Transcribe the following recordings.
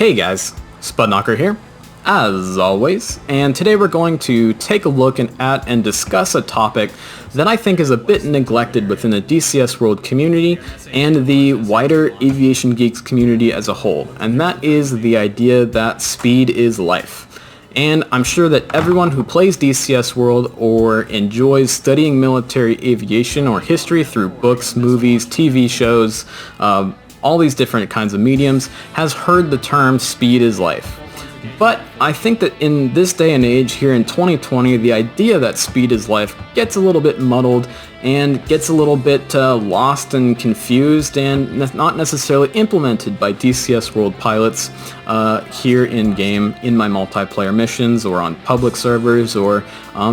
Hey guys, Spudknocker here, as always, and today we're going to take a look at and discuss a topic that I think is a bit neglected within the DCS World community and the wider aviation geeks community as a whole, and that is the idea that speed is life. And I'm sure that everyone who plays DCS World or enjoys studying military aviation or history through books, movies, TV shows, all these different kinds of mediums, has heard the term speed is life. But I think that in this day and age here in 2020, the idea that speed is life gets a little bit muddled and gets a little bit lost and confused and not necessarily implemented by DCS World pilots here in-game in my multiplayer missions or on public servers or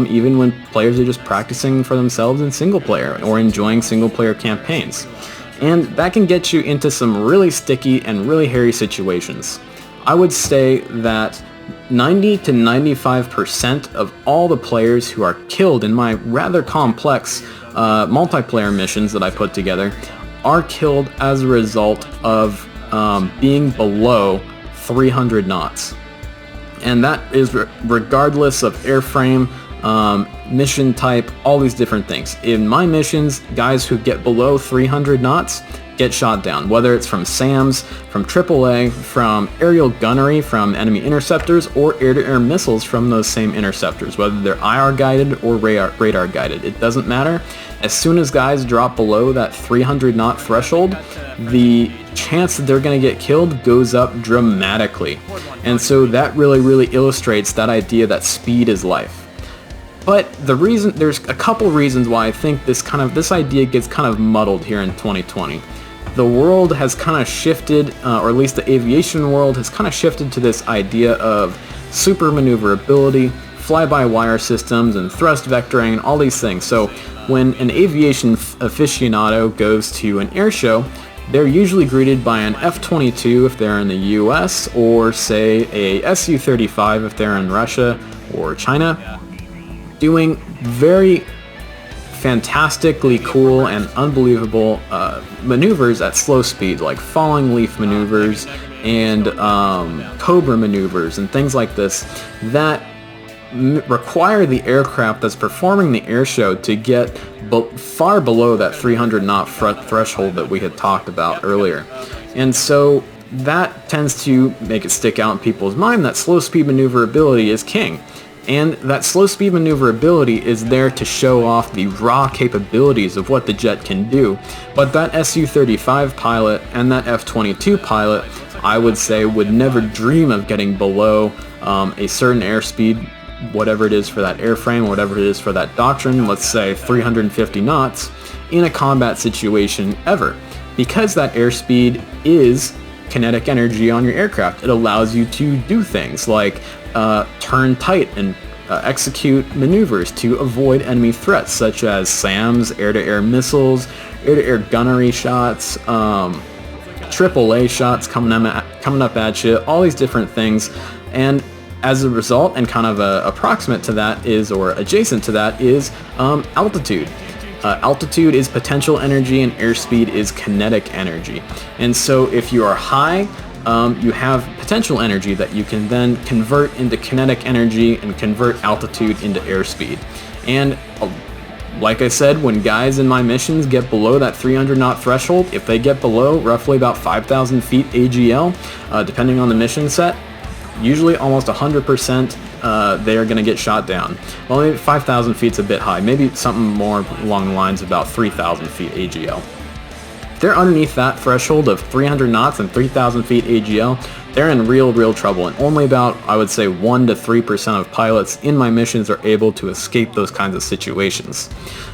even when players are just practicing for themselves in single player or enjoying single player campaigns. And that can get you into some really sticky and really hairy situations. I would say that 90 to 95% of all the players who are killed in my rather complex multiplayer missions that I put together are killed as a result of being below 300 knots. And that is regardless of airframe, mission type, all these different things. In my missions, guys who get below 300 knots get shot down, whether it's from SAMs, from AAA, from aerial gunnery from enemy interceptors, or air-to-air missiles from those same interceptors, whether they're IR guided or radar guided. It doesn't matter. As soon as guys drop below that 300 knot threshold, the chance that they're going to get killed goes up dramatically. And so that really illustrates that idea that speed is life. But there's a couple reasons why I think this idea gets kind of muddled here in 2020. The world has kind of shifted, or at least the aviation world has kind of shifted to this idea of super maneuverability, fly-by-wire systems, and thrust vectoring, and all these things. So when an aviation aficionado goes to an air show, they're usually greeted by an F-22 if they're in the US, or say a Su-35 if they're in Russia or China, doing very fantastically cool and unbelievable maneuvers at slow speed, like falling leaf maneuvers and cobra maneuvers and things like this that require the aircraft that's performing the air show to get far below that 300 knot threshold that we had talked about earlier. And so that tends to make it stick out in people's mind that slow speed maneuverability is king. And that slow speed maneuverability is there to show off the raw capabilities of what the jet can do. But that Su-35 pilot and that F-22 pilot, I would say, would never dream of getting below a certain airspeed, whatever it is for that airframe, whatever it is for that doctrine, let's say 350 knots, in a combat situation ever. Because that airspeed is kinetic energy on your aircraft. It allows you to do things like turn tight and execute maneuvers to avoid enemy threats such as SAMs, air-to-air missiles, air-to-air gunnery shots, AAA shots coming up at you, all these different things. And as a result, and kind of approximate to that is, or adjacent to that is, altitude. Altitude is potential energy and airspeed is kinetic energy. And so if you are high, you have potential energy that you can then convert into kinetic energy and convert altitude into airspeed. And like I said, when guys in my missions get below that 300 knot threshold, if they get below roughly about 5,000 feet AGL, depending on the mission set, usually almost 100% they are going to get shot down. Well, maybe 5,000 feet's a bit high. Maybe something more along the lines of about 3,000 feet AGL. If they're underneath that threshold of 300 knots and 3,000 feet AGL, they're in real trouble. And only about, I would say, 1 to 3% of pilots in my missions are able to escape those kinds of situations.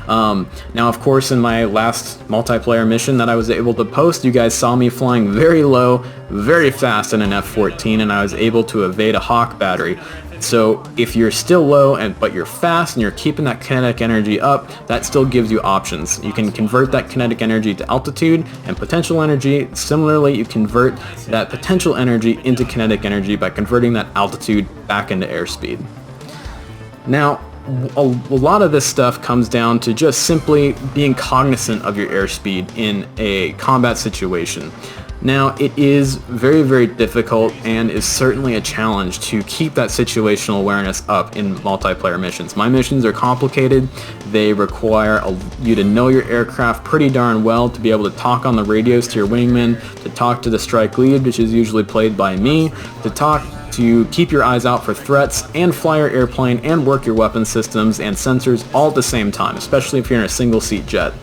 Now, of course, in my last multiplayer mission that I was able to post, you guys saw me flying very low, very fast in an F-14, and I was able to evade a Hawk battery. So if you're still low but you're fast and you're keeping that kinetic energy up, that still gives you options. You can convert that kinetic energy to altitude and potential energy. Similarly, you convert that potential energy into kinetic energy by converting that altitude back into airspeed. Now, a lot of this stuff comes down to just simply being cognizant of your airspeed in a combat situation. Now, it is very, very difficult and is certainly a challenge to keep that situational awareness up in multiplayer missions. My missions are complicated. They require you to know your aircraft pretty darn well, to be able to talk on the radios to your wingman, to talk to the strike lead, which is usually played by me, to keep your eyes out for threats, and fly your airplane and work your weapon systems and sensors all at the same time, especially if you're in a single-seat jet.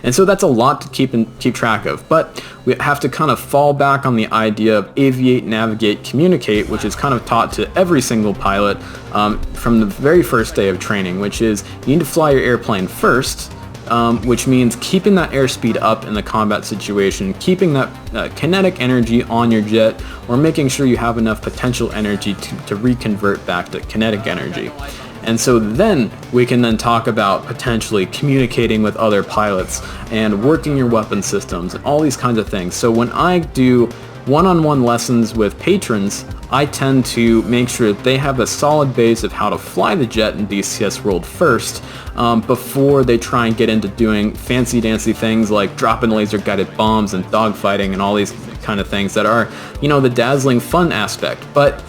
And so that's a lot to keep track of, but we have to kind of fall back on the idea of aviate, navigate, communicate, which is kind of taught to every single pilot from the very first day of training, which is you need to fly your airplane first, which means keeping that airspeed up in the combat situation, keeping that kinetic energy on your jet, or making sure you have enough potential energy to reconvert back to kinetic energy. And so then we can then talk about potentially communicating with other pilots and working your weapon systems and all these kinds of things. So when I do one-on-one lessons with patrons, I tend to make sure that they have a solid base of how to fly the jet in DCS World first, before they try and get into doing fancy-dancy things like dropping laser-guided bombs and dogfighting and all these kind of things that are, the dazzling fun aspect. But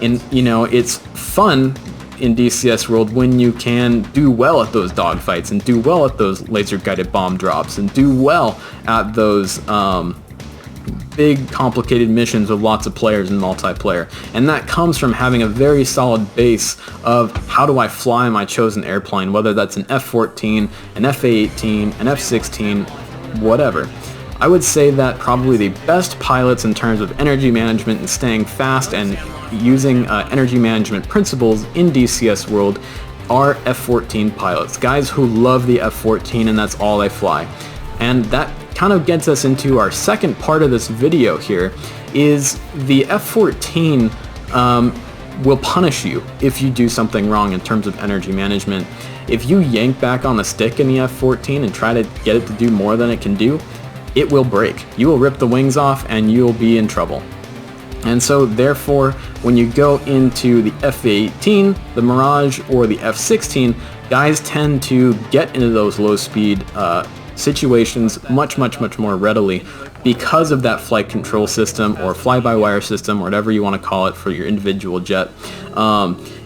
it's fun in DCS World when you can do well at those dogfights and do well at those laser-guided bomb drops and do well at those big complicated missions with lots of players in multiplayer. And that comes from having a very solid base of how do I fly my chosen airplane, whether that's an F-14, an F-A-18, an F-16, whatever. I would say that probably the best pilots in terms of energy management and staying fast and using energy management principles in DCS World are F-14 pilots, guys who love the F-14 and that's all they fly. And that kind of gets us into our second part of this video here, is the F-14 will punish you if you do something wrong in terms of energy management. If you yank back on the stick in the F-14 and try to get it to do more than it can do, it will break. You will rip the wings off and you'll be in trouble. And so therefore, when you go into the F-18, the Mirage, or the F-16, guys tend to get into those low speed situations much more readily because of that flight control system or fly-by-wire system, or whatever you want to call it for your individual jet,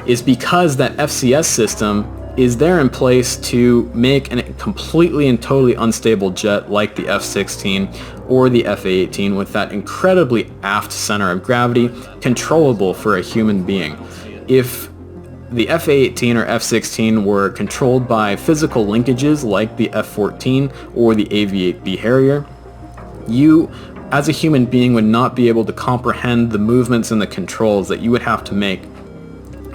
is because that FCS system is there in place to make a completely and totally unstable jet like the F-16 or the F-A-18 with that incredibly aft center of gravity controllable for a human being. If the F-A-18 or F-16 were controlled by physical linkages like the F-14 or the AV-8B Harrier, you as a human being would not be able to comprehend the movements and the controls that you would have to make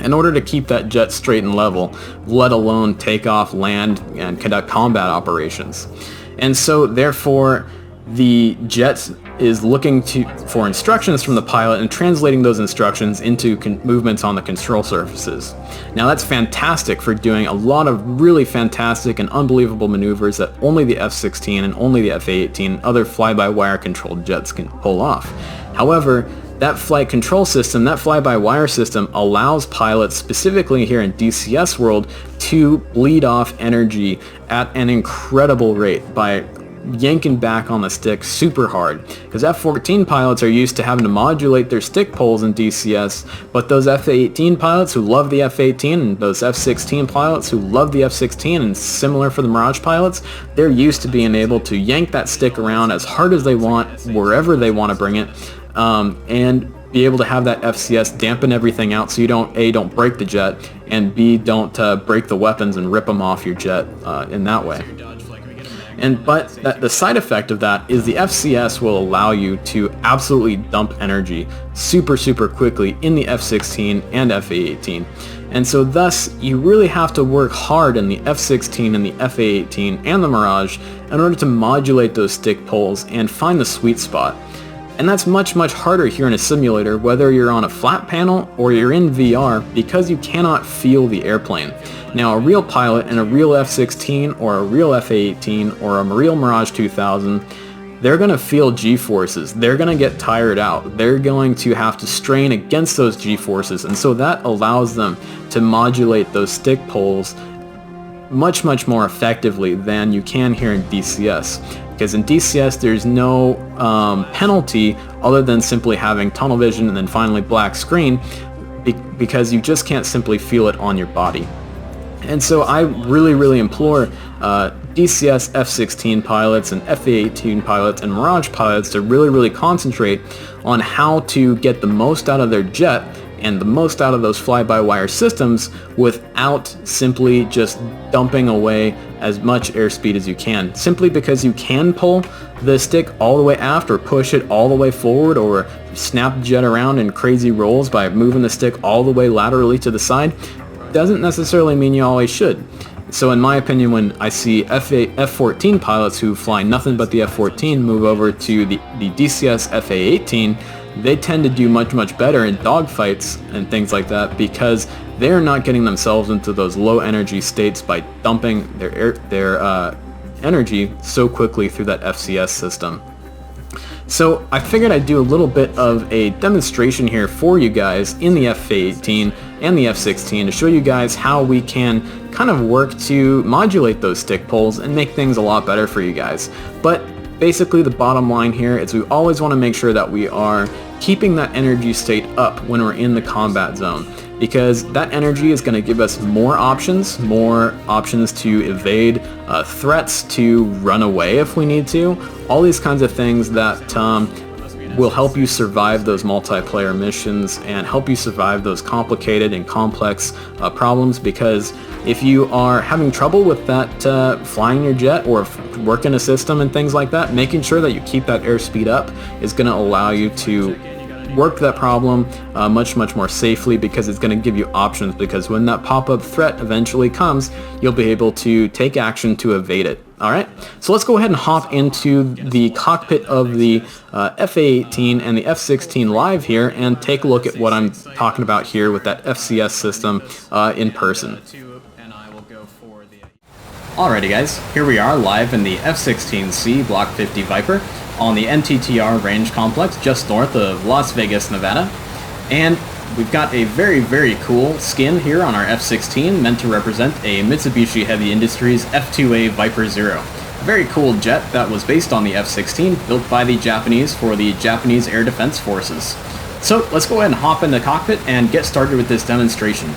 in order to keep that jet straight and level, let alone take off, land, and conduct combat operations. And so therefore, the jet is looking for instructions from the pilot and translating those instructions into movements on the control surfaces. Now that's fantastic for doing a lot of really fantastic and unbelievable maneuvers that only the F-16 and only the F-A-18 and other fly-by-wire controlled jets can pull off. However, that flight control system, that fly-by-wire system, allows pilots, specifically here in DCS World, to bleed off energy at an incredible rate by yanking back on the stick super hard. Because F-14 pilots are used to having to modulate their stick pulls in DCS, but those F-18 pilots who love the F-18 and those F-16 pilots who love the F-16, and similar for the Mirage pilots, they're used to being able to yank that stick around as hard as they want, wherever they want to bring it, and be able to have that FCS dampen everything out so you don't, A, don't break the jet, and B, don't break the weapons and rip them off your jet in that way. But the side effect of that is the FCS will allow you to absolutely dump energy super quickly in the F-16 and F-A-18. And so thus, you really have to work hard in the F-16 and the F-A-18 and the Mirage in order to modulate those stick pulls and find the sweet spot. And that's much harder here in a simulator, whether you're on a flat panel or you're in VR, because you cannot feel the airplane. Now, a real pilot in a real F-16 or a real F-A-18 or a real Mirage 2000, they're going to feel G-forces. They're going to get tired out. They're going to have to strain against those G-forces, and so that allows them to modulate those stick pulls much more effectively than you can here in DCS. because in DCS there's no penalty other than simply having tunnel vision and then finally black screen, because you just can't simply feel it on your body. And so I really implore DCS F-16 pilots and FA-18 pilots and Mirage pilots to really concentrate on how to get the most out of their jet and the most out of those fly-by-wire systems without simply just dumping away as much airspeed as you can. Simply because you can pull the stick all the way aft or push it all the way forward or snap the jet around in crazy rolls by moving the stick all the way laterally to the side doesn't necessarily mean you always should. So in my opinion, when I see F-14 pilots who fly nothing but the F-14 move over to the DCS FA-18, they tend to do much better in dogfights and things like that because they're not getting themselves into those low energy states by dumping their energy so quickly through that FCS system. So I figured I'd do a little bit of a demonstration here for you guys in the F-18 and the F-16 to show you guys how we can kind of work to modulate those stick pulls and make things a lot better for you guys. But basically the bottom line here is we always want to make sure that we are keeping that energy state up when we're in the combat zone, because that energy is going to give us more options to evade threats, to run away if we need to, all these kinds of things that will help you survive those multiplayer missions and help you survive those complicated and complex problems. Because if you are having trouble with that flying your jet or working a system and things like that, making sure that you keep that airspeed up is going to allow you to work that problem much more safely, because it's going to give you options, because when that pop-up threat eventually comes, you'll be able to take action to evade it. Alright, so let's go ahead and hop into the cockpit of the FA-18 and the F-16 live here and take a look at what I'm talking about here with that FCS system in person. Alrighty guys, here we are live in the F-16C Block 50 Viper on the NTTR Range Complex just north of Las Vegas, Nevada. And we've got a very cool skin here on our F-16 meant to represent a Mitsubishi Heavy Industries F2A Viper Zero. A very cool jet that was based on the F-16, built by the Japanese for the Japanese Air Defense Forces. So let's go ahead and hop in the cockpit and get started with this demonstration.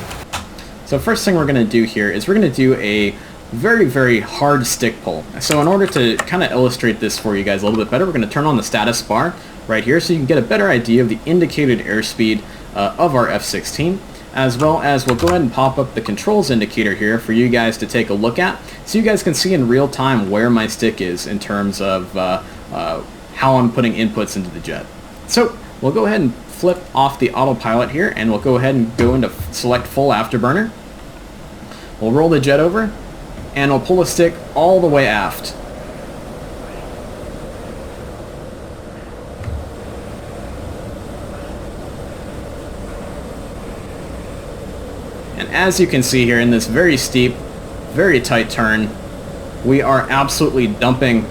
So first thing we're going to do here is we're going to do a very hard stick pull. So in order to kind of illustrate this for you guys a little bit better, we're going to turn on the status bar right here so you can get a better idea of the indicated airspeed of our F-16, as well as we'll go ahead and pop up the controls indicator here for you guys to take a look at, so you guys can see in real time where my stick is in terms of how I'm putting inputs into the jet. So we'll go ahead and flip off the autopilot here, and we'll go ahead and go into select full afterburner. We'll roll the jet over, and we'll pull the stick all the way aft. And as you can see here in this very steep, very tight turn, we are absolutely dumping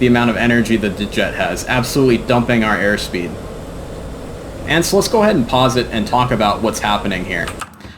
the amount of energy that the jet has, absolutely dumping our airspeed. And so let's go ahead and pause it and talk about what's happening here.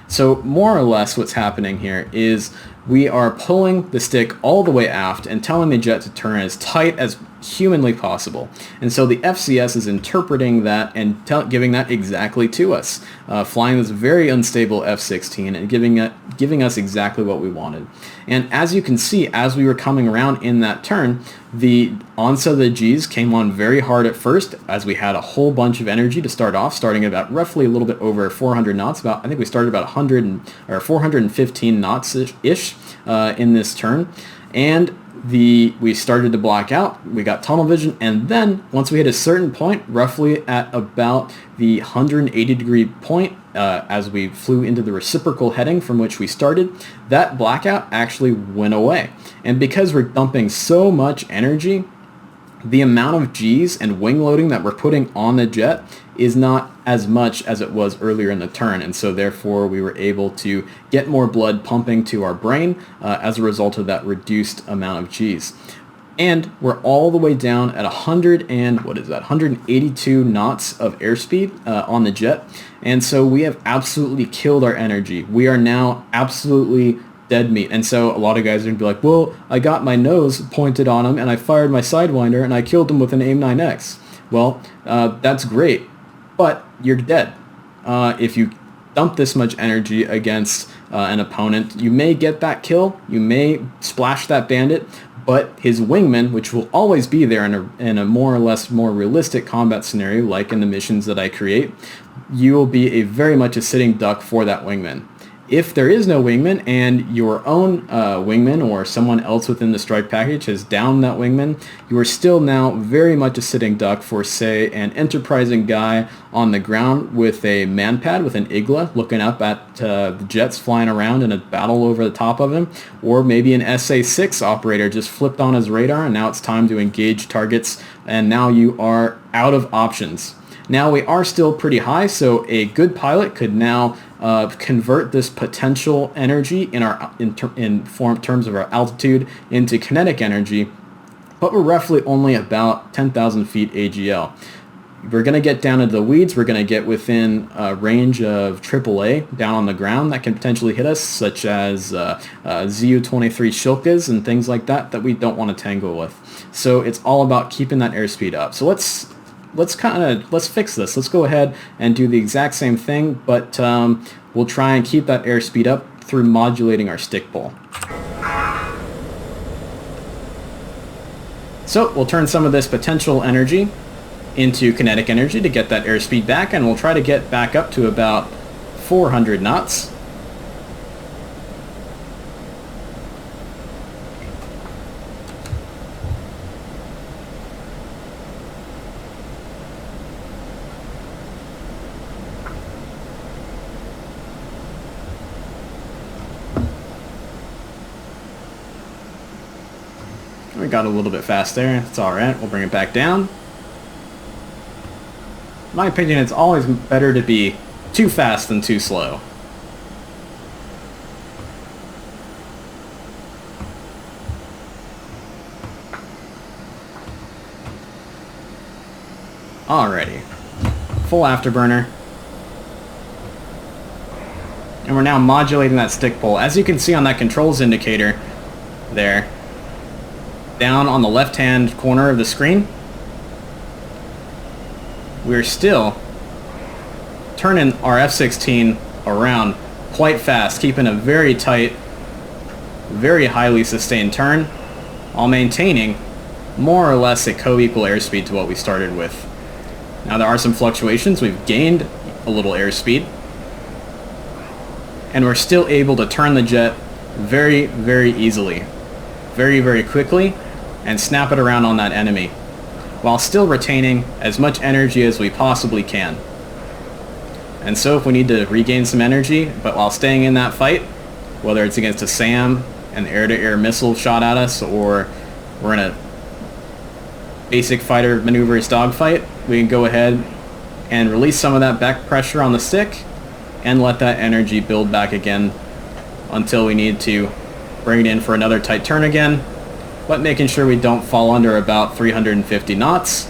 So more or less what's happening here is we are pulling the stick all the way aft and telling the jet to turn as tight as humanly possible. And so the FCS is interpreting that and giving that exactly to us, flying this very unstable F-16 and giving us exactly what we wanted. And as you can see, as we were coming around in that turn, the onset of the G's came on very hard at first, as we had a whole bunch of energy to start off, starting at about roughly a little bit over 400 knots. I think we started about 415 knots-ish in this turn. And we started to black out, we got tunnel vision, and then once we hit a certain point, roughly at about the 180 degree point, as we flew into the reciprocal heading from which we started, that blackout actually went away. And because we're dumping so much energy, the amount of G's and wing loading that we're putting on the jet is not as much as it was earlier in the turn, and so therefore we were able to get more blood pumping to our brain as a result of that reduced amount of G's. And we're all the way down at 182 knots of airspeed on the jet, and so we have absolutely killed our energy. We are now absolutely dead meat. And so a lot of guys are going to be like, well, I got my nose pointed on him and I fired my Sidewinder and I killed him with an AIM-9X. Well, that's great, but you're dead. If you dump this much energy against an opponent, you may get that kill, you may splash that bandit, but his wingman, which will always be there in a more or less more realistic combat scenario, like in the missions that I create, you will be very much a sitting duck for that wingman. If there is no wingman and your own wingman or someone else within the strike package has downed that wingman, you are still now very much a sitting duck for, say, an enterprising guy on the ground with a manpad, with an Igla, looking up at the jets flying around in a battle over the top of him, or maybe an SA-6 operator just flipped on his radar and now it's time to engage targets, and now you are out of options. Now we are still pretty high, so a good pilot could now convert this potential energy in terms of our altitude into kinetic energy, but we're roughly only about 10,000 feet AGL. We're going to get down into the weeds. We're going to get within range of AAA down on the ground that can potentially hit us, such as ZU-23 Shilkas and things like that we don't want to tangle with. So it's all about keeping that airspeed up. So let's fix this. Let's go ahead and do the exact same thing, but we'll try and keep that airspeed up through modulating our stick pull. So we'll turn some of this potential energy into kinetic energy to get that airspeed back, and we'll try to get back up to about 400 knots. We got a little bit fast there. It's alright. We'll bring it back down. In my opinion, it's always better to be too fast than too slow. Alrighty. Full afterburner. And we're now modulating that stick pull. As you can see on that controls indicator there, down on the left-hand corner of the screen, we're still turning our F-16 around quite fast, keeping a very tight, very highly sustained turn, while maintaining more or less a co-equal airspeed to what we started with. Now there are some fluctuations. We've gained a little airspeed, and we're still able to turn the jet very, very easily, very, very quickly, and snap it around on that enemy, while still retaining as much energy as we possibly can. And so if we need to regain some energy, but while staying in that fight, whether it's against a SAM, an air-to-air missile shot at us, or we're in a basic fighter maneuvers dogfight, we can go ahead and release some of that back pressure on the stick and let that energy build back again until we need to bring it in for another tight turn again, but making sure we don't fall under about 350 knots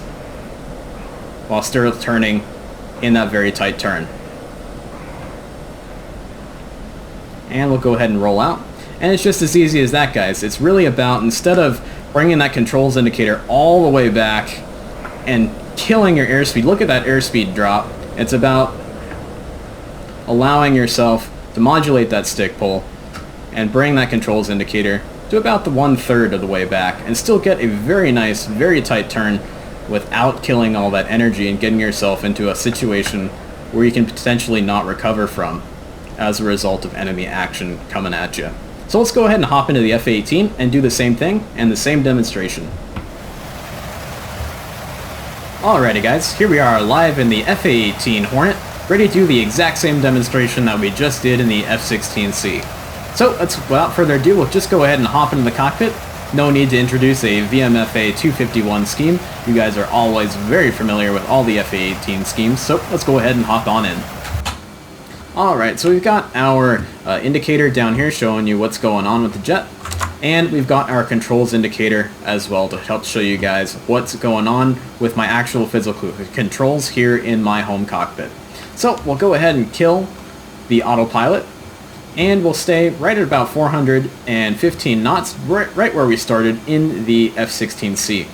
while still turning in that very tight turn. And we'll go ahead and roll out. And it's just as easy as that, guys. It's really about, instead of bringing that controls indicator all the way back and killing your airspeed, look at that airspeed drop. It's about allowing yourself to modulate that stick pull and bring that controls indicator to about the 1/3 of the way back and still get a very nice, very tight turn without killing all that energy and getting yourself into a situation where you can potentially not recover from as a result of enemy action coming at you. So let's go ahead and hop into the F-18 and do the same thing and the same demonstration. Alrighty guys, here we are live in the F-18 Hornet, ready to do the exact same demonstration that we just did in the F-16C. So without further ado, we'll just go ahead and hop into the cockpit. No need to introduce a VMFA 251 scheme. You guys are always very familiar with all the F-18 schemes, so let's go ahead and hop on in. Alright, so we've got our indicator down here showing you what's going on with the jet, and we've got our controls indicator as well to help show you guys what's going on with my actual physical controls here in my home cockpit. So we'll go ahead and kill the autopilot, and we'll stay right at about 415 knots, right where we started in the F-16C.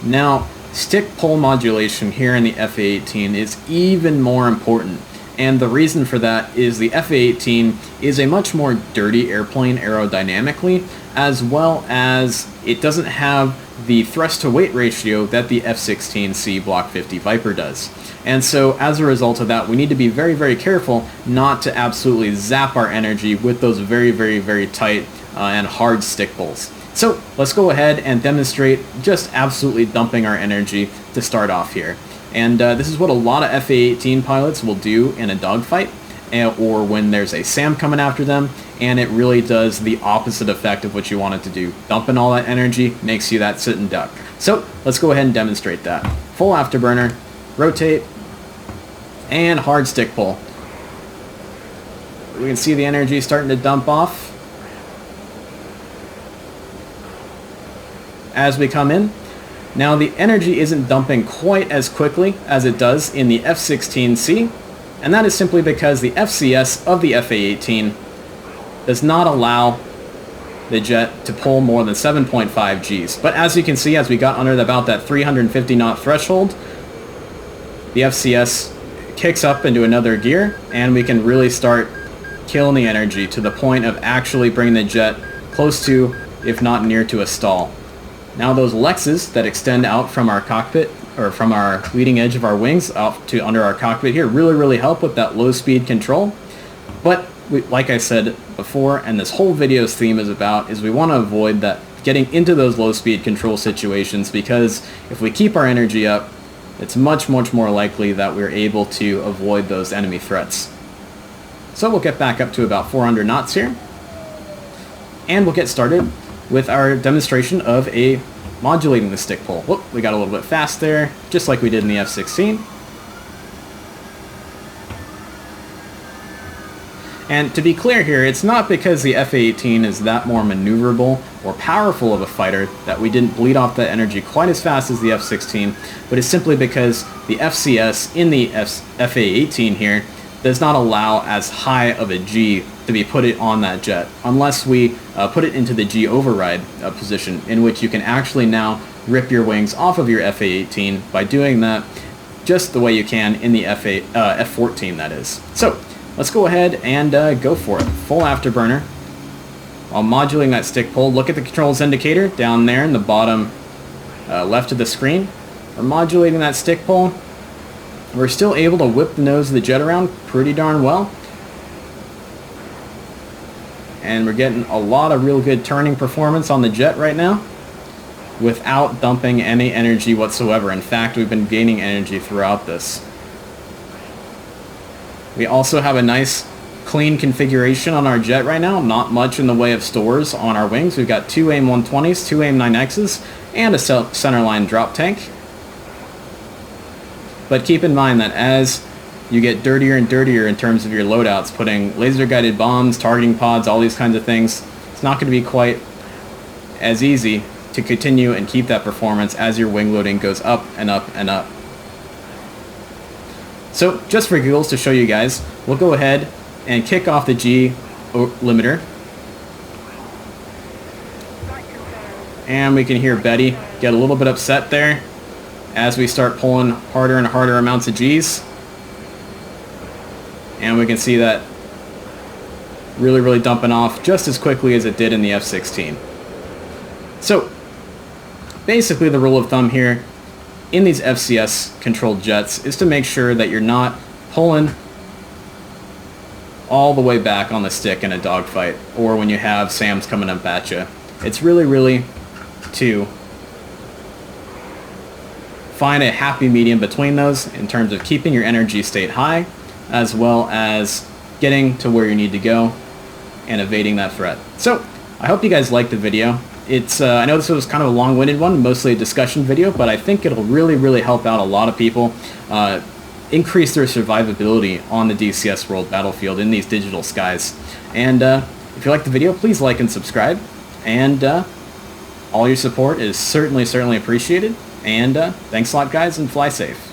Now, stick pull modulation here in the FA-18 is even more important, and the reason for that is the FA-18 is a much more dirty airplane aerodynamically, as well as it doesn't have the thrust to weight ratio that the F-16C Block 50 Viper does. And so as a result of that, we need to be very, very careful not to absolutely zap our energy with those very, very, very tight and hard stick pulls. So let's go ahead and demonstrate just absolutely dumping our energy to start off here. And this is what a lot of FA-18 pilots will do in a dogfight, or when there's a SAM coming after them, and it really does the opposite effect of what you want it to do. Dumping all that energy makes you that sit and duck. So let's go ahead and demonstrate that. Full afterburner, rotate, and hard stick pull. We can see the energy starting to dump off as we come in. Now the energy isn't dumping quite as quickly as it does in the F-16C, and that is simply because the FCS of the FA-18 does not allow the jet to pull more than 7.5 Gs. But as you can see, as we got under about that 350 knot threshold, the FCS kicks up into another gear, and we can really start killing the energy to the point of actually bringing the jet close to, if not near to, a stall. Now those Lexes that extend out from our cockpit, or from our leading edge of our wings out to under our cockpit here, really help with that low speed control. But like I said before, and this whole video's theme is about, is we want to avoid that getting into those low speed control situations, because if we keep our energy up, it's much more likely that we're able to avoid those enemy threats. So we'll get back up to about 400 knots here, and we'll get started with our demonstration of modulating the stick pull. Whoop, we got a little bit fast there, just like we did in the F-16. And to be clear here, it's not because the F-18 is that more maneuverable or powerful of a fighter that we didn't bleed off that energy quite as fast as the F-16, but it's simply because the FCS in the FA-18 here does not allow as high of a G to be put it on that jet, unless we put it into the G override position, in which you can actually now rip your wings off of your FA-18 by doing that just the way you can in the F-14, that is. So let's go ahead and go for it. Full afterburner. While modulating that stick pull, look at the controls indicator down there in the bottom left of the screen. We're modulating that stick pull. We're still able to whip the nose of the jet around pretty darn well. And we're getting a lot of real good turning performance on the jet right now without dumping any energy whatsoever. In fact, we've been gaining energy throughout this. We also have a nice clean configuration on our jet right now. Not much in the way of stores on our wings. We've got two AIM-120s, two AIM-9Xs, and a centerline drop tank. But keep in mind that as you get dirtier and dirtier in terms of your loadouts, putting laser-guided bombs, targeting pods, all these kinds of things, it's not going to be quite as easy to continue and keep that performance as your wing loading goes up and up and up. So just for giggles to show you guys, we'll go ahead and kick off the G limiter. And we can hear Betty get a little bit upset there as we start pulling harder and harder amounts of Gs. And we can see that really dumping off just as quickly as it did in the F-16. So basically the rule of thumb here in these FCS controlled jets is to make sure that you're not pulling all the way back on the stick in a dogfight or when you have SAMs coming up at you. It's really to find a happy medium between those in terms of keeping your energy state high, as well as getting to where you need to go and evading that threat. So I hope you guys liked the video. It's I know this was kind of a long-winded one, mostly a discussion video, but I think it'll really help out a lot of people increase their survivability on the DCS World battlefield in these digital skies. And if you like the video, please like and subscribe, and all your support is certainly appreciated. And thanks a lot, guys, and fly safe.